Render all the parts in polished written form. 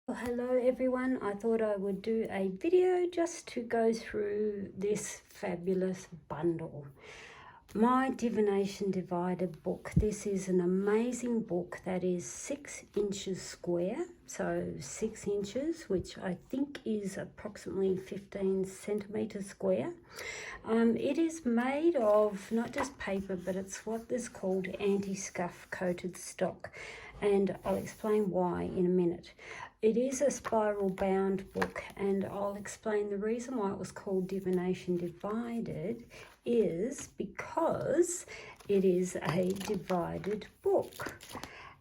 Well, hello everyone. I thought I would do a video just to go through this fabulous bundle. My Divination Divided book. This is an amazing book that is 6 inches square, so 6 inches, which I think is approximately 15 centimeters square. It is made of not just paper, but it's what is called anti-scuff coated stock, and I'll explain why in a minute. It is a spiral bound book, and I'll explain the reason why it was called Divination Divided is because it is a divided book.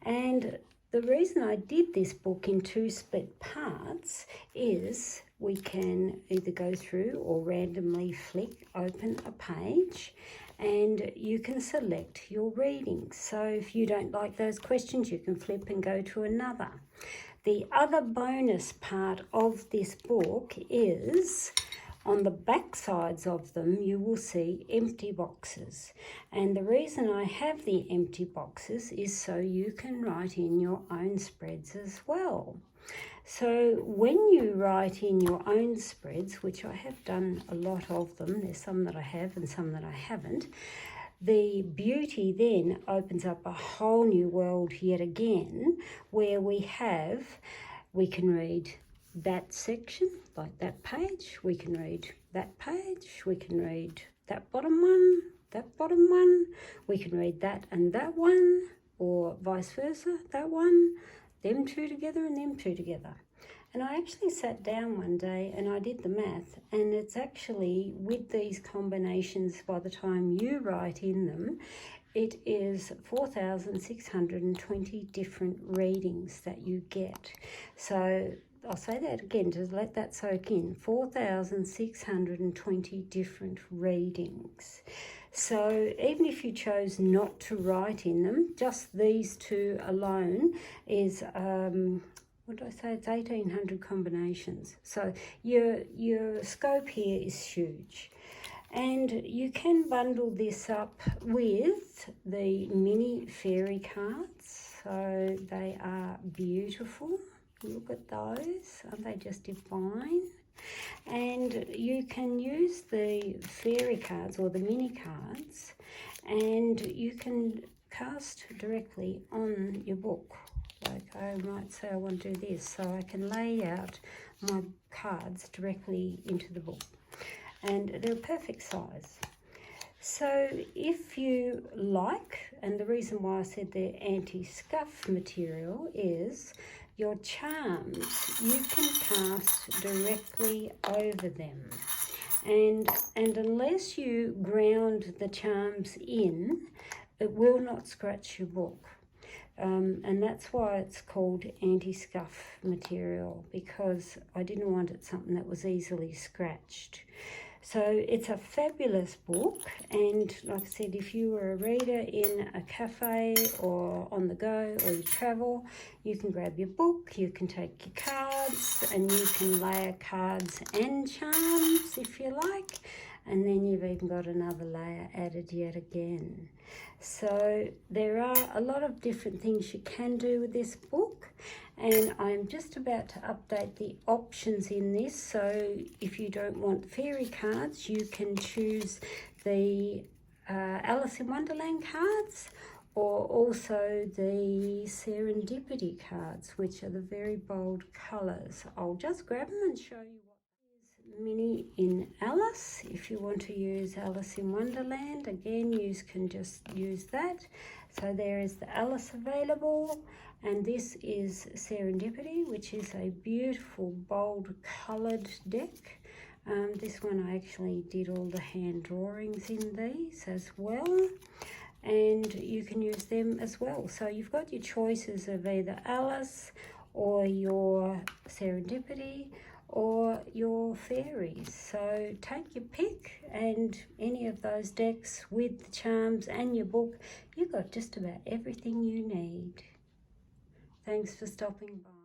And the reason I did this book in 2 split parts is we can either go through or randomly flick open a page, and you can select your readings. So if you don't like those questions, you can flip and go to another. The other bonus part of this book is on the back sides of them you will see empty boxes, and the reason I have the empty boxes is so you can write in your own spreads as well. So when you write in your own spreads, which I have done a lot of them, there's some that I have and some that I haven't, the beauty then opens up a whole new world yet again, where we can read that section, like that page, we can read that page, we can read that bottom one, we can read that and that one, or vice versa, that one, them two together and them two together. And I actually sat down one day and I did the math, and it's actually, with these combinations, by the time you write in them, it is 4,620 different readings that you get. So I'll say that again to let that soak in. 4,620 different readings. So even if you chose not to write in them, just these two alone is what did I say? It's 1,800 combinations. So your scope here is huge. And you can bundle this up with the mini fairy cards. So they are beautiful. Look at those. Aren't they just divine? And you can use the fairy cards or the mini cards, and you can cast directly on your book. Like I might say I want to do this, so I can lay out my cards directly into the book, and they're a perfect size. So if you like, and the reason why I said they're anti-scuff material is your charms you can cast directly over them, and unless you ground the charms in, it will not scratch your book. And that's why it's called anti-scuff material, because I didn't want it something that was easily scratched. So it's a fabulous book, and like I said, if you were a reader in a cafe or on the go or you travel, you can grab your book, you can take your cards, and you can layer cards and charms if you like, and then you've even got another layer added yet again. So there are a lot of different things you can do with this book, and I'm just about to update the options in this. So if you don't want fairy cards, you can choose the Alice in Wonderland cards, or also the Serendipity cards, which are the very bold colours. I'll just grab them and show you what is mini in Alice. If you want to use Alice in Wonderland, again, you can just use that. So there is the Alice available, and this is Serendipity, which is a beautiful bold coloured deck. This one I actually did all the hand drawings in these as well, and you can use them as well. So you've got your choices of either Alice or your Serendipity or your fairies. So take your pick, and any of those decks with the charms and your book, you've got just about everything you need. Thanks for stopping by.